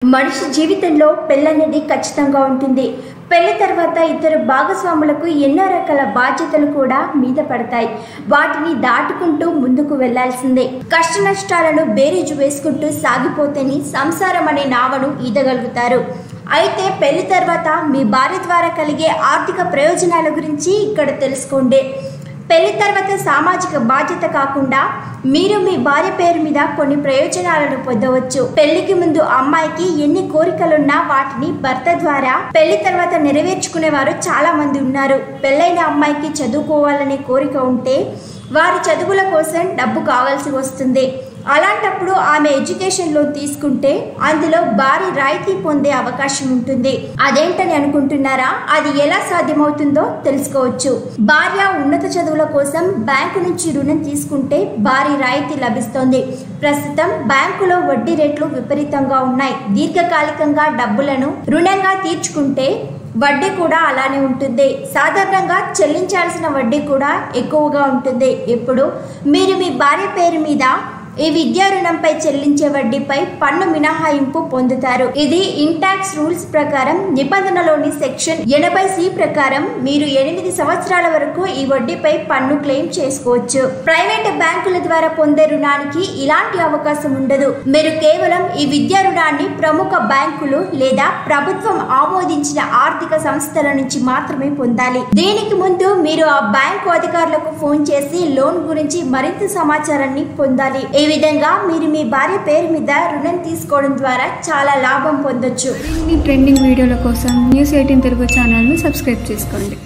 మనిషి జీవితంలో పెళ్ళనేది ఖచ్చితంగా ఉంటుంది. పెళ్లి తర్వాత ఇద్దరు భాగస్వాములకు ఎన్నో రకాల బాధ్యతలు కూడా మీద పడతాయి. వాటిని దాటుకుంటూ ముందుకు వెళ్లాల్సిందే. కష్ట నష్టాలను బేరీజు వేసుకుంటూ సాగిపోతేనే సంసారం అనే నావను ఈదగలుగుతారు. అయితే పెళ్లి తర్వాత మీ భార్య ద్వారా కలిగే ఆర్థిక ప్రయోజనాల గురించి ఇక్కడ తెలుసుకోండి. పెళ్లి తర్వాత సామాజిక బాధ్యత కాకుండా మీరు మీ భార్య పేరు మీద కొన్ని ప్రయోజనాలను పొందవచ్చు. పెళ్లికి ముందు అమ్మాయికి ఎన్ని కోరికలున్నా వాటిని భర్త ద్వారా పెళ్లి తర్వాత నెరవేర్చుకునే వారు చాలా మంది ఉన్నారు. పెళ్లైన అమ్మాయికి చదువుకోవాలనే కోరిక ఉంటే వారి చదువుల కోసం డబ్బు కావాల్సి వస్తుంది. అలాంటప్పుడు ఆమె ఎడ్యుకేషన్ లోన్ తీసుకుంటే అందులో భారీ రాయితీ పొందే అవకాశం ఉంటుంది. అదేంటని అనుకుంటున్నారా? అది ఎలా సాధ్యమవుతుందో తెలుసుకోవచ్చు. భార్య ఉన్నత చదువుల కోసం బ్యాంకు నుంచి రుణం తీసుకుంటే భారీ రాయితీ లభిస్తుంది. ప్రస్తుతం బ్యాంకులో వడ్డీ రేట్లు విపరీతంగా ఉన్నాయి. దీర్ఘకాలికంగా డబ్బులను రుణంగా తీర్చుకుంటే వడ్డీ కూడా అలానే ఉంటుంది. సాధారణంగా చెల్లించాల్సిన వడ్డీ కూడా ఎక్కువగా ఉంటుంది. ఇప్పుడు మీరు మీ భార్య పేరు మీద ఈ విద్యా రుణంపై చెల్లించే వడ్డీపై పన్ను మినహాయింపు పొందుతారు. ఇది ఇన్టాక్స్ రూల్స్ ప్రకారం నిబంధనలోని సెక్షన్ 80C ప్రకారం మీరు 8 సంవత్సరాల వరకు ఈ వడ్డీపై పన్ను క్లెయిమ్ చేసుకోవచ్చు. ప్రైవేట్ బ్యాంకుల ద్వారా పొందే రుణానికి ఇలాంటి అవకాశం ఉండదు. మీరు కేవలం ఈ విద్యా రుణాన్ని ప్రముఖ బ్యాంకులు లేదా ప్రభుత్వం ఆమోదించిన ఆర్థిక సంస్థల నుంచి మాత్రమే పొందాలి. దీనికి ముందు మీరు ఆ బ్యాంకు అధికారులకు ఫోన్ చేసి లోన్ గురించి మరింత సమాచారాన్ని పొందాలి. ఈ విధంగా మీరు మీ భార్య పేరు మీద రుణం తీసుకోవడం ద్వారా చాలా లాభం పొందొచ్చు. ట్రెండింగ్ వీడియోల కోసం News18 తెలుగు ఛానల్ను సబ్స్క్రైబ్ చేసుకోండి.